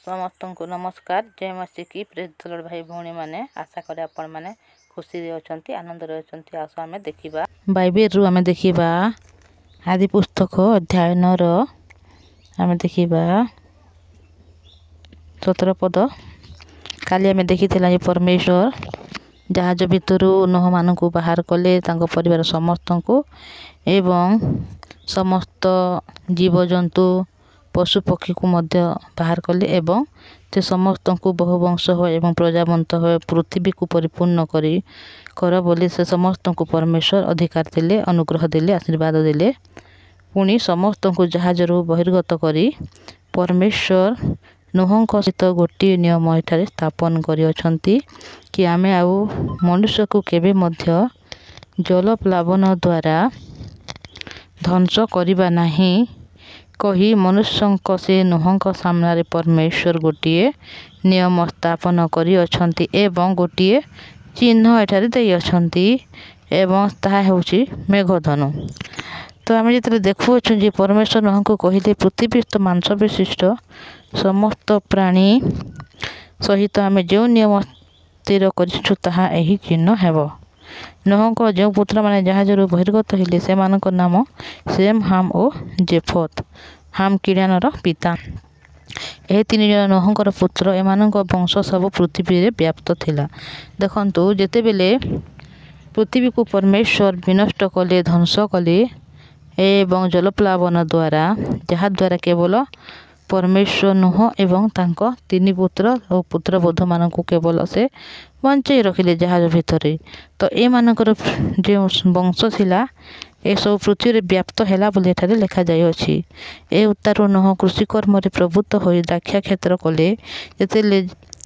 समस्त को नमस्कार। जय मासी की प्रेज द लॉर्ड भाई भौणी माने आशा करे आपण माने खुशी रे अछंती आनंद रे अछंती। आसो आमे देखिबा बाइबल रु आमे देखिबा आदि पुस्तक अध्याय 9 रो आमे देखिबा 17 पद। काली आमे देखिथिला जे परमेश्वर जहाज भितरु नोह मानकु बाहर कले तांको परिवार समस्त को एवं समस्त जीव जंतु पशु पक्षी को मध्य बाहर कले एवं से समस्त को बहुवंश हो एवं प्रजावंत हो पृथ्वी को परिपूर्ण कर बोली से समस्त को परमेश्वर अधिकार देले, अनुग्रह देले, आशीर्वाद देले। पुणी समस्त को जहाज रु बहिर्गत करी परमेश्वर नोहंक सहित गोटे नियम एठारे स्थापन करिअछंती कि आमे आउ मनुष्य को केबे मध्य जल प्लावन द्वारा ध्वंस करिबा नाही कही मनुष्य से नोहंक सामने परमेश्वर गोटे नियम स्थापन करिअछंती एवं गोटे चिन्ह एठारे देई अछंती एवं ताहा हेउची मेघधनु। तो आम जो देखु जे परमेश्वर नोह को कहले पृथ्वी तो मांस विशिष्ट समस्त प्राणी सहित आम जो नियम स्थिर करिछु ताहा एही चिन्ह हेबो। नोहक जो पुत्र माने जहाज रु बहिर्गत हेले से मानक नाम सेम, हाम और जेफत। हाम किरानर पिता। ए तीन जन नोहंकर पुत्र एमानक वंश सब पृथ्वी रे व्याप्त थिला। देखंतु जेते बेले पृथ्वी को परमेश्वर विनष्ट कले, ध्वंस कले एवं जलप्लावन द्वारा जहा द्वारा केवल परमेश्वर नोह एवं तांको तीन पुत्र और पुत्र बोध मानक केवल से बंचई रखिले जहाज भितरे। तो ए मानकर जो वंश थिला ए सब पृथ्वी रे व्याप्त हैला बोली एठारे लिखा जाय अछि। ए उत्तारु नोह कृषि कर्म रे प्रवृत्त होई दाख्या क्षेत्र कले जेतेले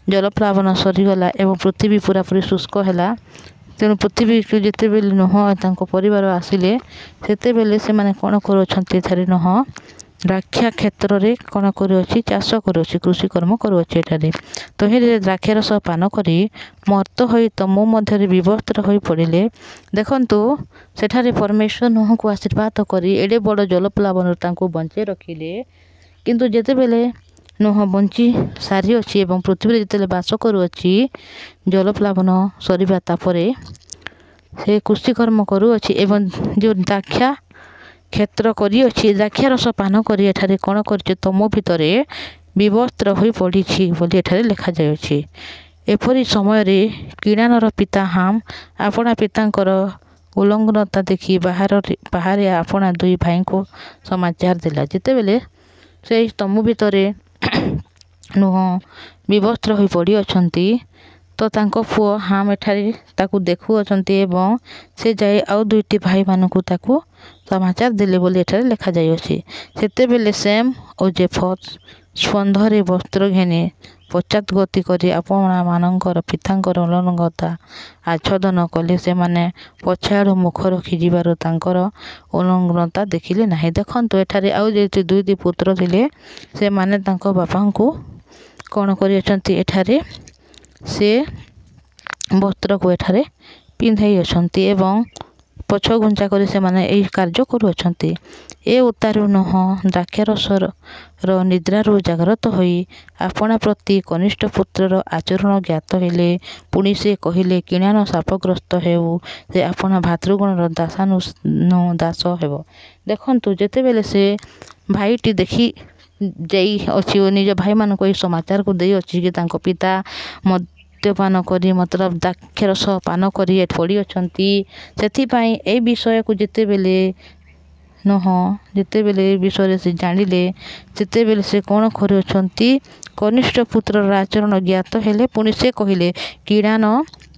जलप्लावन सरीगला एवं पृथ्वी पूरा पूरी शुष्क हैला। तेणु पृथ्वी को जेते बेले नोह तांको परिवार आसिले सेते बेले से माने कोन करूछंती एठारे नोह द्राक्षा क्षेत्र रे कोन करूछि चाष करूछि, कृषि कर्म करूछि एठारे। तो हे द्राक्षा रस पान करी मर्त होई तमु मध्य रे विवस्त्र होई पड़िले। देखंतु सेठारे परमेश्वर नोह को आशीर्वाद करी एडे बड़ जलप्लावन तांको बंचे रखिले। किंतु जेते बेले नोह बंची सारी अछि एवं पृथ्वी जेते बास करूछि जलप्लावन सरीबा तापरे से कृषि कर्म करूछि एवं जो द्राक्षा क्षेत्र करिअछि द्राक्षा रस पान करी एठारे कोन करछि तमो भितरे विवस्त्र होई पड़िछि बोली एठारे लिखा जायछि। एपरि समय रे किरानर पिता हाम आपणा पितांकर उल्लंघनता देखि बाहर आपणा दुई भाई को समाचार देला। जेते बेले से तमु भितरे नोह विवस्त्र होई पड़ी अछंती तो तांको पुओ हाम एठारे ताकू देखु अछंती एवं से जाय आउ दुईटी भाई मानकू ताकू समाचार देले बोली एठारे लिखा जाय अछि। सेते बेले सेम और जेफत स्पंधरे वस्त्र घेने पश्चात गति करी आपणा मानकर पितांकर उल्लंघनता आच्छादन कले। से माने पछाड़ू मुख रखी जीवार तांकर उल्लंघनता देखिले नाही। देखंतु एठारे आउ जे दुईटी पुत्र थिले से माने तांको बापांकू कोन करि अछंती एठारे से वस्त्र को एठारे पिंधाई अछंती एवं पछ घुंचा करी से माने एई कार्य करू अछंती। ए उतारू नोह द्राक्षा रसर निद्रारू जागृत होई आपणा प्रति कनिष्ठ पुत्रर आचरण ज्ञात हेले। पुणी से कहिले किणान शापग्रस्त हेउ से आपणा भातृगणर दास हेब। देखंतु जेते बेले से भाईटी देखी जाई अछि निज भाई मान को समाचार को देई अछि कि तांको पिता मद्यपान करी मतलब द्राक्षा रस पान करी पड़ी अछंती। सेथि पई ए विषय को जेते बेले नोह जेते बेले विषय से जानिले सेते बेले से कोन करि अछंती कनिष्ठ पुत्र आचरण ज्ञात हेले। पुणी से कहिले किरान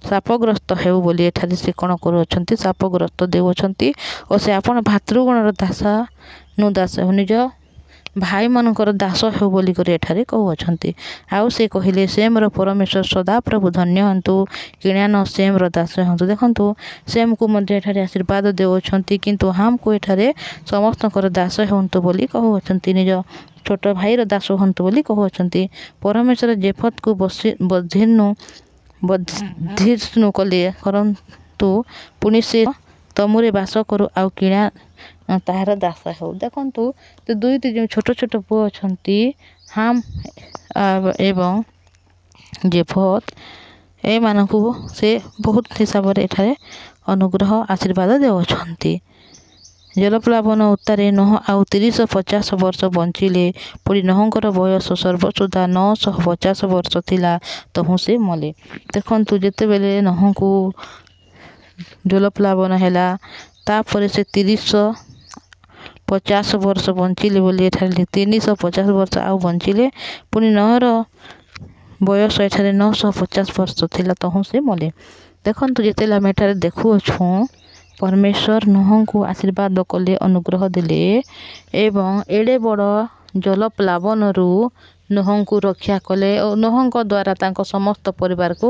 शापग्रस्त हेउ बोली एठारे से कोन करू अछंती शापग्रस्त देउ अछंती और से आपण भातृगणर दास निज भाई मानकर दास हो बोली कर एठारे कहू अछंती। आउ से कहिले सेम रो परमेश्वर सदा प्रभु धन्य हंतु किणान सेम रो दास हंतु। देखंतु सेम को मध्य एठारे आशीर्वाद देउ अछंती किंतु हाम को एठारे समस्तकर दास हंतु बोली कहू अछंती, निज छोट भाई रो दास हंतु बोली कहू अछंती। परमेश्वर जेफत को बधिष्णु कले करंतु पुनि से तमुरे बास करू आउ किणा ताहार दास हो। देखंतु तो दुईटी जो छोट छोट पुओ अछंती ହାମ୍ ଏବଂ ଜେଫତ ଏମାନଙ୍କୁ ସେ ବହୁତ ହିସାବରେ ଏଠାରେ ଅନୁଗ୍ରହ ଆଶୀର୍ବାଦ ଦେଉଛନ୍ତି। ଜଳପ୍ଲାବନ ଉତ୍ତାରେ ନୋହ ଆଉ 350 ବର୍ଷ ବଞ୍ଚିଲେ। ପୁଣି ନୋହଙ୍କର ବୟସ ସର୍ବସୁଦ୍ଧା 950 ବର୍ଷ ଥିଲା, ତହୁଁ ସେ ମଲେ। ଦେଖନ୍ତୁ, ଯେତେବେଳେ ନୋହଙ୍କୁ ଜଳପ୍ଲାବନ ହେଲା, ତାପରେ ସେ 350 ବର୍ଷ ବଞ୍ଚିଲେ ବୋଲି ଏଠାରେ 350 ବର୍ଷ ଆଉ ବଞ୍ଚିଲେ। ପୁଣି ନୋହର ବୟସ ଏଠାରେ 950 ବର୍ଷ ଥିଲା, ତହୁଁ ସେ ମଲେ। ଦେଖନ୍ତୁ, ଯେତେବେଳେ ଆମେ ଏଠାରେ ଦେଖୁଅଛୁଁ, ପରମେଶ୍ୱର ନୋହଙ୍କୁ ଆଶୀର୍ବାଦ କଲେ, ଅନୁଗ୍ରହ ଦେଲେ ଏବଂ ଏଡ଼େ ବଡ଼ ଜଳପ୍ଲାବନରୁ ନୋହଙ୍କୁ ରକ୍ଷା କଲେ ଓ ନୋହଙ୍କ ଦ୍ୱାରା ତାଙ୍କ ସମସ୍ତ ପରିବାରକୁ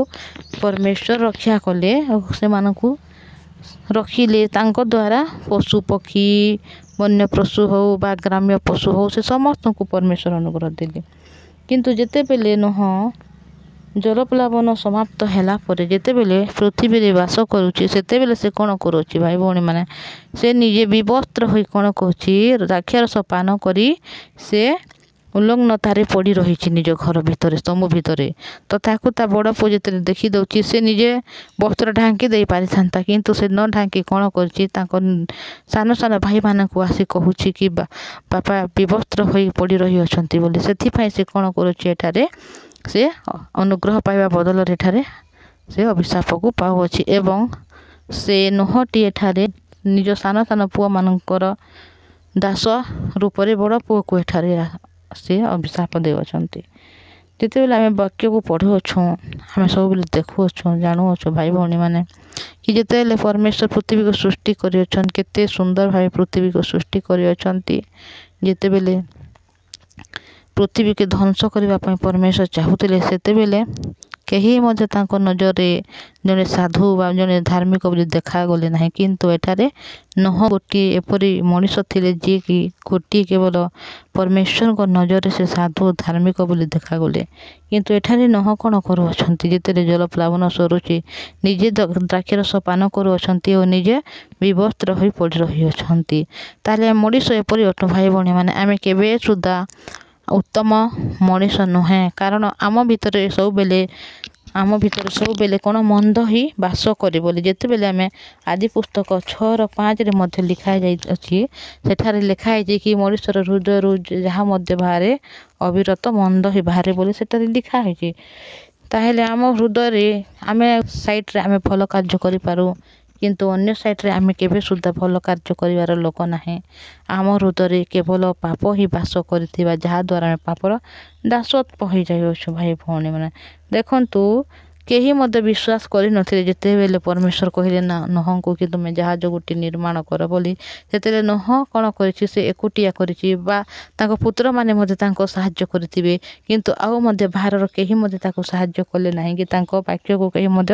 ପରମେଶ୍ୱର ରକ୍ଷା କଲେ ଓ ସେମାନଙ୍କୁ ରଖିଲେ। ତାଙ୍କ ଦ୍ୱାରା ପଶୁ ପକ୍ଷୀ, ବନ୍ୟ ପଶୁ ହେଉ ବା ଗ୍ରାମ୍ୟ ପଶୁ ହେଉ, ସେ ସମସ୍ତଙ୍କୁ ପରମେଶ୍ୱର ଅନୁଗ୍ରହ ଦେଲେ। କିନ୍ତୁ ଯେତେବେଳେ ନୋହ ଜଳପ୍ଲାବନ ସମାପ୍ତ ହେଲା ପରେ ଯେତେବେଳେ ପୃଥିବୀରେ ବାସ କରୁଛି, ସେତେବେଳେ ସେ କ'ଣ କରୁଛି ଭାଇ ଭଉଣୀମାନେ? ସେ ନିଜେ ବିବସ୍ତ୍ର ହୋଇ କ'ଣ କରୁଛି? ଦ୍ରାକ୍ଷାରସ ପାନ କରି ସେ ଉଲଗ୍ନତାରେ ପଡ଼ି ରହିଛି ନିଜ ଘର ଭିତରେ, ତମ୍ବୁ ଭିତରେ। ତ ତାକୁ ତା ବଡ଼ ପୁଅ ଯେତେବେଳେ ଦେଖିଦେଉଛି, ସେ ନିଜେ ବସ୍ତ୍ର ଢାଙ୍କି ଦେଇ ପାରିଥାନ୍ତା, କିନ୍ତୁ ସେ ନ ଢାଙ୍କି କ'ଣ କରିଛି? ତାଙ୍କ ସାନ ସାନ ଭାଇମାନଙ୍କୁ ଆସି କହୁଛି କି ବାପା ବିବସ୍ତ୍ର ହୋଇ ପଡ଼ି ରହିଅଛନ୍ତି ବୋଲି। ସେଥିପାଇଁ ସେ କ'ଣ କରୁଛି? ଏଠାରେ ସେ ଅନୁଗ୍ରହ ପାଇବା ବଦଳରେ ଏଠାରେ ସେ ଅଭିଶାପକୁ ପାଉଅଛି ଏବଂ ସେ ନୋହଟି ଏଠାରେ ନିଜ ସାନ ସାନ ପୁଅମାନଙ୍କର ଦାସ ରୂପରେ ବଡ଼ ପୁଅକୁ ଏଠାରେ ସେ ଅଭିଶାପ ଦେଉଅଛନ୍ତି। ଯେତେବେଳେ ଆମେ ବାକ୍ୟକୁ ପଢ଼ୁଅଛୁଁ, ଆମେ ସବୁବେଳେ ଦେଖୁଅଛୁଁ, ଜାଣୁଅଛୁ ଭାଇ ଭଉଣୀମାନେ, କି ଯେତେବେଳେ ପରମେଶ୍ୱର ପୃଥିବୀକୁ ସୃଷ୍ଟି କରିଅଛନ୍ତି, କେତେ ସୁନ୍ଦର ଭାବେ ପୃଥିବୀକୁ ସୃଷ୍ଟି କରିଅଛନ୍ତି। ଯେତେବେଳେ ପୃଥିବୀକୁ ଧ୍ୱଂସ କରିବା ପାଇଁ ପରମେଶ୍ୱର ଚାହୁଁଥିଲେ, ସେତେବେଳେ କେହି ମଧ୍ୟ ତାଙ୍କ ନଜରରେ ଜଣେ ସାଧୁ ବା ଜଣେ ଧାର୍ମିକ ବୋଲି ଦେଖାଗଲେ ନାହିଁ। କିନ୍ତୁ ଏଠାରେ ନୋହ ଗୋଟିଏ ଏପରି ମଣିଷ ଥିଲେ, ଯିଏକି ଗୋଟିଏ କେବଳ ପରମେଶ୍ୱରଙ୍କ ନଜରରେ ସେ ସାଧୁ ଧାର୍ମିକ ବୋଲି ଦେଖାଗଲେ। କିନ୍ତୁ ଏଠାରେ ନୋହ କ'ଣ କରୁଅଛନ୍ତି? ଯେତେବେଳେ ଜଳପ୍ଲାବନ ସରୁଛି, ନିଜେ ଦ୍ରାକ୍ଷାରସ ପାନ କରୁଅଛନ୍ତି ଓ ନିଜେ ବିବସ୍ତ୍ର ହୋଇ ପଡ଼ି ରହିଅଛନ୍ତି। ତାହେଲେ ମଣିଷ ଏପରି ଅଟୁ ଭାଇ ଭଉଣୀମାନେ, ଆମେ କେବେ ସୁଦ୍ଧା ଉତ୍ତମ ମଣିଷ ନୁହେଁ। କାରଣ ଆମ ଭିତରେ ସବୁବେଳେ କ'ଣ ମନ୍ଦ ହିଁ ବାସ କରେ ବୋଲି ଯେତେବେଳେ ଆମେ ଆଦି ପୁସ୍ତକ 6:5 ମଧ୍ୟ ଲେଖା ଯାଇଅଛି, ସେଠାରେ ଲେଖା ହେଇଛି କି ମଣିଷର ହୃଦୟରୁ ଯାହା ମଧ୍ୟ ବାହାରେ ଅବିରତ ମନ୍ଦ ହିଁ ବାହାରେ ବୋଲି ସେଠାରେ ଲେଖା ହେଇଛି। ତାହେଲେ ଆମ ହୃଦୟରେ ଆମେ ସାଇଡ଼ରେ ଆମେ ଭଲ କାର୍ଯ୍ୟ କରିପାରୁ, କିନ୍ତୁ ଅନ୍ୟ ସାଇଡ଼ରେ ଆମେ କେବେ ସୁଦ୍ଧା ଭଲ କାର୍ଯ୍ୟ କରିବାର ଲୋକ ନାହିଁ। ଆମ ହୃଦୟରେ କେବଳ ପାପ ହିଁ ବାସ କରିଥିବା, ଯାହାଦ୍ୱାରା ଆମେ ପାପର ଦାସତ୍ୱ ହୋଇଯାଇଅଛୁ ଭାଇ ଭଉଣୀମାନେ। ଦେଖନ୍ତୁ, କେହି ମଧ୍ୟ ବିଶ୍ୱାସ କରିନଥିଲେ ଯେତେବେଳେ ପରମେଶ୍ୱର କହିଲେ ନା ନୋହଙ୍କୁ କି ତୁମେ ଜାହାଜ ଗୋଟିଏ ନିର୍ମାଣ କର ବୋଲି। ସେତେବେଳେ ନୋହ କ'ଣ କରିଛି? ସେ ଏକୁଟିଆ କରିଛି ବା ତାଙ୍କ ପୁତ୍ରମାନେ ମଧ୍ୟ ତାଙ୍କ ସାହାଯ୍ୟ କରିଥିବେ, କିନ୍ତୁ ଆଉ ମଧ୍ୟ ବାହାରର କେହି ମଧ୍ୟ ତାକୁ ସାହାଯ୍ୟ କଲେ ନାହିଁ କି ତାଙ୍କ ବାକ୍ୟକୁ କେହି ମଧ୍ୟ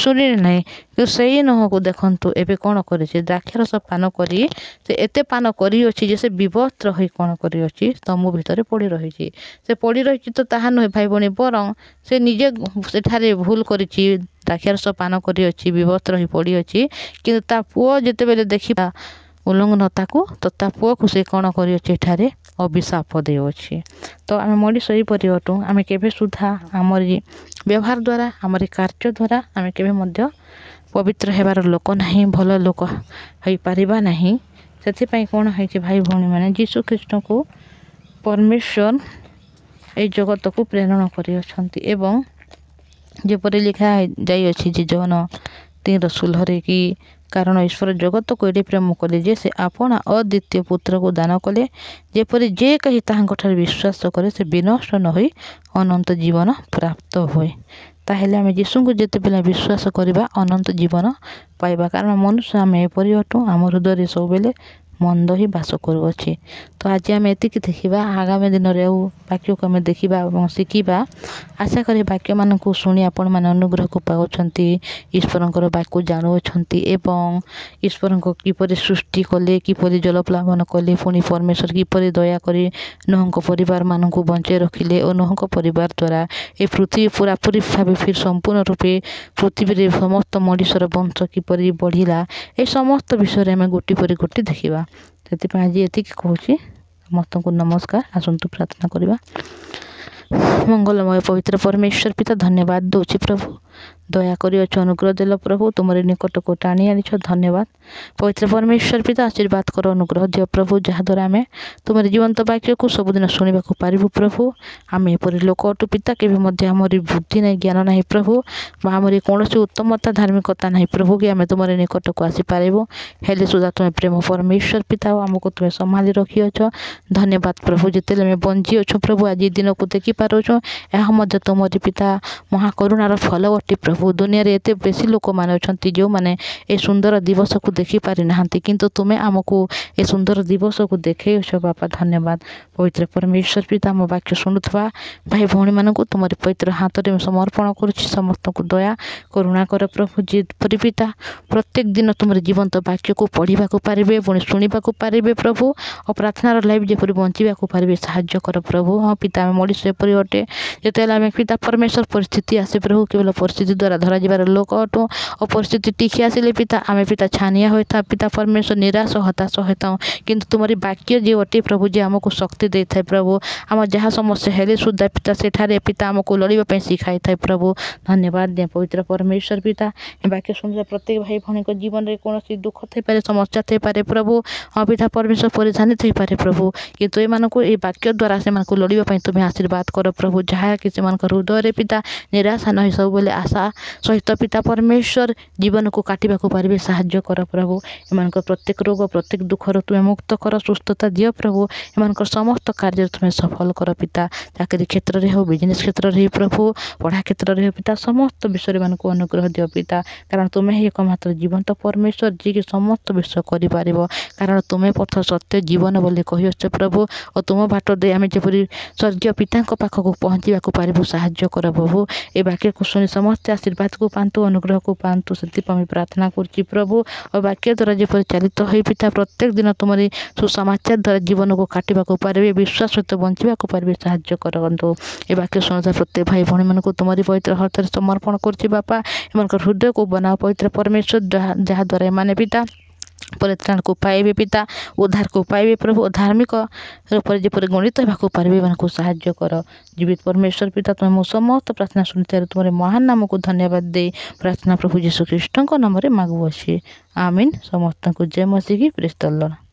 ଶୁଣିଲେ ନାହିଁ। କିନ୍ତୁ ସେଇ ନୋହକୁ ଦେଖନ୍ତୁ ଏବେ କ'ଣ କରିଛି? ଦ୍ରାକ୍ଷାରସ ପାନ କରି ସେ ଏତେ ପାନ କରିଅଛି ଯେ ସେ ବିବସ୍ତ୍ର ହୋଇ କ'ଣ କରିଅଛି? ତମ୍ବୁ ଭିତରେ ପଡ଼ି ରହିଛି। ସେ ପଡ଼ି ରହିଛି ତ ତାହା ନୁହେଁ ଭାଇ ଭଉଣୀ, ବରଂ ସେ ନିଜେ ସେଠାରେ ଭୁଲ କରିଛି, ଦ୍ରାକ୍ଷାରସ ପାନ କରିଅଛି, ବିବସ୍ତ୍ର ହୋଇ ପଡ଼ିଅଛି। କିନ୍ତୁ ତା ପୁଅ ଯେତେବେଳେ ଦେଖିବା ଉଲଗ୍ନତାକୁ, ତ ତା ପୁଅକୁ ସେ କ'ଣ କରିଅଛି? ଏଠାରେ ଅଭିଶାପ ଦେଉଅଛି। ତ ଆମେ ମଣିଷ ଏହିପରି ଅଟୁ। ଆମେ କେବେ ସୁଦ୍ଧା ଆମରି ବ୍ୟବହାର ଦ୍ୱାରା, ଆମରି କାର୍ଯ୍ୟ ଦ୍ୱାରା ଆମେ କେବେ ମଧ୍ୟ ପବିତ୍ର ହେବାର ଲୋକ ନାହିଁ, ଭଲ ଲୋକ ହୋଇପାରିବା ନାହିଁ। ସେଥିପାଇଁ କ'ଣ ହେଇଛି ଭାଇ ଭଉଣୀମାନେ? ଯୀଶୁ ଖ୍ରୀଷ୍ଟଙ୍କୁ ପରମେଶ୍ୱର ଏହି ଜଗତକୁ ପ୍ରେରଣ କରିଅଛନ୍ତି ଏବଂ ଯେପରି ଲେଖା ଯାଇଅଛି ଯେ ଜନ 3:16 କି କାରଣ ଈଶ୍ୱର ଜଗତକୁ ଏଡ଼େ ପ୍ରେମ କଲେ ଯେ ସେ ଆପଣା ଅଦ୍ୱିତୀୟ ପୁତ୍ରକୁ ଦାନ କଲେ, ଯେପରି ଯେ କେହି ତାହାଙ୍କଠାରେ ବିଶ୍ୱାସ କରେ ସେ ବିନଷ୍ଟ ନ ହୋଇ ଅନନ୍ତ ଜୀବନ ପ୍ରାପ୍ତ ହୁଏ। ତାହେଲେ ଆମେ ଯୀଶୁଙ୍କୁ ଯେତେବେଳେ ବିଶ୍ୱାସ କରିବା, ଅନନ୍ତ ଜୀବନ ପାଇବା। କାରଣ ମନୁଷ୍ୟ ଆମେ ଏପରି ଅଟୁ, ଆମ ହୃଦୟରେ ସବୁବେଳେ ମନ୍ଦ ହିଁ ବାସ କରୁଅଛି। ତ ଆଜି ଆମେ ଏତିକି ଦେଖିବା। ଆଗାମୀ ଦିନରେ ଆଉ ବାକ୍ୟକୁ ଆମେ ଦେଖିବା ଏବଂ ଶିଖିବା। ଆଶା କରି ବାକ୍ୟମାନଙ୍କୁ ଶୁଣି ଆପଣମାନେ ଅନୁଗ୍ରହକୁ ପାଉଛନ୍ତି, ଈଶ୍ୱରଙ୍କର ବାକ୍ୟ ଜାଣୁଅଛନ୍ତି ଏବଂ ଈଶ୍ୱରଙ୍କ କିପରି ସୃଷ୍ଟି କଲେ, କିପରି ଜଳପ୍ଲାବନ କଲେ, ପୁଣି ପରମେଶ୍ୱର କିପରି ଦୟାକରି ନୋହଙ୍କ ପରିବାରମାନଙ୍କୁ ବଞ୍ଚାଇ ରଖିଲେ ଓ ନୋହଙ୍କ ପରିବାର ଦ୍ୱାରା ଏ ପୃଥିବୀ ପୁରାପୁରି ଭାବେ ଫିର୍ ସମ୍ପୂର୍ଣ୍ଣ ରୂପେ ପୃଥିବୀରେ ସମସ୍ତ ମଣିଷର ବଂଶ କିପରି ବଢ଼ିଲା, ଏ ସମସ୍ତ ବିଷୟରେ ଆମେ ଗୋଟି ପରେ ଗୋଟି ଦେଖିବା। ସେଥିପାଇଁ ଆଜି ଏତିକି କହୁଛି। ସମସ୍ତଙ୍କୁ ନମସ୍କାର। ଆସନ୍ତୁ ପ୍ରାର୍ଥନା କରିବା। ମଙ୍ଗଳମୟ ପବିତ୍ର ପରମେଶ୍ୱର ପିତା, ଧନ୍ୟବାଦ ଦେଉଛି ପ୍ରଭୁ। ଦୟାକରି ଅଛ, ଅନୁଗ୍ରହ ଦେଲ ପ୍ରଭୁ, ତୁମରି ନିକଟକୁ ଟାଣି ଆଣିଛ, ଧନ୍ୟବାଦ। ପବିତ୍ର ପରମେଶ୍ୱର ପିତା, ଆଶୀର୍ବାଦ କର, ଅନୁଗ୍ରହ ଦିଅ ପ୍ରଭୁ, ଯାହାଦ୍ୱାରା ଆମେ ତୁମରି ଜୀବନ୍ତ ବାକ୍ୟକୁ ସବୁଦିନ ଶୁଣିବାକୁ ପାରିବୁ ପ୍ରଭୁ। ଆମେ ଏପରି ଲୋକ ଅଟୁ ପିତା, କେବେ ମଧ୍ୟ ଆମରି ବୁଦ୍ଧି ନାହିଁ, ଜ୍ଞାନ ନାହିଁ ପ୍ରଭୁ, ବା ଆମରି କୌଣସି ଉତ୍ତମତା ଧାର୍ମିକତା ନାହିଁ ପ୍ରଭୁ, କି ଆମେ ତୁମରି ନିକଟକୁ ଆସିପାରିବୁ। ହେଲେ ସୁଦ୍ଧା ତୁମେ ପ୍ରେମ ପରମେଶ୍ୱର ପିତା, ଆମକୁ ତୁମେ ସମ୍ଭାଳି ରଖିଅଛ, ଧନ୍ୟବାଦ ପ୍ରଭୁ। ଯେତେବେଳେ ଆମେ ବଞ୍ଚି ଅଛୁ ପ୍ରଭୁ, ଆଜି ଦିନକୁ ଦେଖିପାରୁଛୁ, ଏହା ମଧ୍ୟ ତୁମରି ପିତା ମହାକରୁଣାର ଫଳ ଅଟେ ପ୍ରଭୁ। ଦୁନିଆରେ ଏତେ ବେଶୀ ଲୋକମାନେ ଅଛନ୍ତି ଯେଉଁମାନେ ଏ ସୁନ୍ଦର ଦିବସକୁ ଦେଖିପାରିନାହାନ୍ତି, କିନ୍ତୁ ତୁମେ ଆମକୁ ଏ ସୁନ୍ଦର ଦିବସକୁ ଦେଖେଇଛ ବାପା, ଧନ୍ୟବାଦ। ପବିତ୍ର ପରମେଶ୍ୱର ପିତା, ଆମ ବାକ୍ୟ ଶୁଣୁଥିବା ଭାଇ ଭଉଣୀମାନଙ୍କୁ ତୁମରି ପବିତ୍ର ହାତରେ ମୁଁ ସମର୍ପଣ କରୁଛି। ସମସ୍ତଙ୍କୁ ଦୟା କରୁଣା କର ପ୍ରଭୁ, ଯେପରି ପିତା ପ୍ରତ୍ୟେକ ଦିନ ତୁମର ଜୀବନ୍ତ ବାକ୍ୟକୁ ପଢ଼ିବାକୁ ପାରିବେ, ପୁଣି ଶୁଣିବାକୁ ପାରିବେ ପ୍ରଭୁ, ଓ ପ୍ରାର୍ଥନାର ଲାଇଫ୍ ଯେପରି ବଞ୍ଚିବାକୁ ପାରିବେ ସାହାଯ୍ୟ କର ପ୍ରଭୁ। ହଁ ପିତା, ଆମେ ମଣିଷ ଏପରି ଅଟେ, ଯେତେବେଳେ ଆମେ ପିତା ପରମେଶ୍ୱର ପରିସ୍ଥିତି ଆସେ ପ୍ରଭୁ, କେବଳ ପରିସ୍ଥିତି ଦ୍ୱାରା ଧରାଯିବାର ଲୋକ ଅଟୁ, ଓ ପରିସ୍ଥିତି ଟିକି ଆସିଲେ ପିତା ଆମେ ପିତା ଛାନିଆ ହୋଇଥାଉ ପିତା ପରମେଶ୍ୱର, ନିରାଶ ହତାଶ ହୋଇଥାଉ, କିନ୍ତୁ ତୁମରି ବାକ୍ୟ ଯେ ଅଟେ ପ୍ରଭୁ, ଯେ ଆମକୁ ଶକ୍ତି ଦେଇଥାଏ ପ୍ରଭୁ। ଆମ ଯାହା ସମସ୍ୟା ହେଲେ ସୁଦ୍ଧା ପିତା ସେଠାରେ ପିତା ଆମକୁ ଲଢ଼ିବା ପାଇଁ ଶିଖାଇଥାଏ ପ୍ରଭୁ। ଧନ୍ୟବାଦ ଦିଅ ପବିତ୍ର ପରମେଶ୍ୱର ପିତା। ଏ ବାକ୍ୟ ଶୁଣିଥିବା ପ୍ରତ୍ୟେକ ଭାଇ ଭଉଣୀଙ୍କ ଜୀବନରେ କୌଣସି ଦୁଃଖ ଥାଇପାରେ, ସମସ୍ୟା ଥାଇପାରେ ପ୍ରଭୁ, ହଁ ପିତା ପରମେଶ୍ୱର ପରିଧାନ ଥାଇପାରେ ପ୍ରଭୁ, କିନ୍ତୁ ଏମାନଙ୍କୁ এই ବାକ୍ୟ ଦ୍ୱାରା ସେମାନଙ୍କୁ ଲଢ଼ିବା ପାଇଁ ତୁମେ ଆଶୀର୍ବାଦ କର ପ୍ରଭୁ। ଯାହାକି ସେମାନଙ୍କ ହୃଦୟରେ ପିତା ନିରାଶା ନହେଇ ସବୁବେଳେ ଆଶା ସହିତ ପିତା ପରମେଶ୍ୱର ଜୀବନକୁ କାଟିବାକୁ ପାରିବେ ସାହାଯ୍ୟ କର ପ୍ରଭୁ। ଏମାନଙ୍କ ପ୍ରତ୍ୟେକ ରୋଗ, ପ୍ରତ୍ୟେକ ଦୁଃଖରୁ ତୁମେ ମୁକ୍ତ କର, ସୁସ୍ଥତା ଦିଅ ପ୍ରଭୁ। ଏମାନଙ୍କର ସମସ୍ତ କାର୍ଯ୍ୟରେ ତୁମେ ସଫଳ କର ପିତା। ଚାକିରି କ୍ଷେତ୍ରରେ ହେଉ, ବିଜନେସ୍ କ୍ଷେତ୍ରରେ ହେଉ ପ୍ରଭୁ, ପଢ଼ା କ୍ଷେତ୍ରରେ ହେଉ ପିତା, ସମସ୍ତ ବିଷୟରେ ଏମାନଙ୍କୁ ଅନୁଗ୍ରହ ଦିଅ ପିତା, କାରଣ ତୁମେ ହିଁ ଏକମାତ୍ର ଜୀବନ୍ତ ପରମେଶ୍ୱର, ଯିଏକି ସମସ୍ତ ବିଷୟ କରିପାରିବ, କାରଣ ତୁମେ ପଥ, ସତ୍ୟ, ଜୀବନ ବୋଲି କହିଅଛ ପ୍ରଭୁ। ଓ ତୁମ ବାଟ ଦେଇ ଆମେ ଯେପରି ସ୍ୱର୍ଗୀୟ ପିତାଙ୍କ ପାଖକୁ ପହଞ୍ଚିବାକୁ ପାରିବୁ ସାହାଯ୍ୟ କର ପ୍ରଭୁ। ଏ ବାକ୍ୟକୁ ଶୁଣି ସମସ୍ତେ ଆଶୀର୍ବାଦକୁ ପାଆନ୍ତୁ, ଅନୁଗ୍ରହକୁ ପାଆନ୍ତୁ, ସେଥିପାଇଁ ଆମେ ପ୍ରାର୍ଥନା କରୁଛି ପ୍ରଭୁ। ଓ ବାକ୍ୟ ଦ୍ୱାରା ଯେପରି ଚାଲିତ ହୋଇ ପିତା ପ୍ରତ୍ୟେକ ଦିନ ତୁମରି ସୁସମାଚାର ଦ୍ୱାରା ଜୀବନକୁ କାଟିବାକୁ ପାରିବେ, ବିଶ୍ୱାସ ସହିତ ବଞ୍ଚିବାକୁ ପାରିବେ ସାହାଯ୍ୟ କରନ୍ତୁ। ଏ ବାକ୍ୟ ଶୁଣୁଥିବା ପ୍ରତ୍ୟେକ ଭାଇ ଭଉଣୀମାନଙ୍କୁ ତୁମରି ପବିତ୍ର ହାତରେ ସମର୍ପଣ କରୁଛି ବାପା। ଏମାନଙ୍କର ହୃଦୟକୁ ବନାଅ ପବିତ୍ର ପରମେଶ୍ୱର, ଯାହାଦ୍ୱାରା ଏମାନେ ପିତା ପରିତ୍ରାଣକୁ ପାଇବେ ପିତା, ଉଦ୍ଧାରକୁ ପାଇବେ ପ୍ରଭୁ, ଧାର୍ମିକ ରୂପରେ ଯେପରି ଗଣିତ ହେବାକୁ ପାରିବେ ଏମାନଙ୍କୁ ସାହାଯ୍ୟ କର। ଜୀବିତ ପରମେଶ୍ୱର ପିତା, ତୁମେ ମୁଁ ସମସ୍ତ ପ୍ରାର୍ଥନା ଶୁଣିଥିବାରୁ ତୁମର ମହାନ ନାମକୁ ଧନ୍ୟବାଦ ଦେଇ ପ୍ରାର୍ଥନା ପ୍ରଭୁ ଯୀଶୁ ଖ୍ରୀଷ୍ଟଙ୍କ ନାମରେ ମାଗୁଅଛି, ଆମିନ୍। ସମସ୍ତଙ୍କୁ ଜୟ ମସିକି ପ୍ରେଜ୍ ଦ ଲର୍ଡ।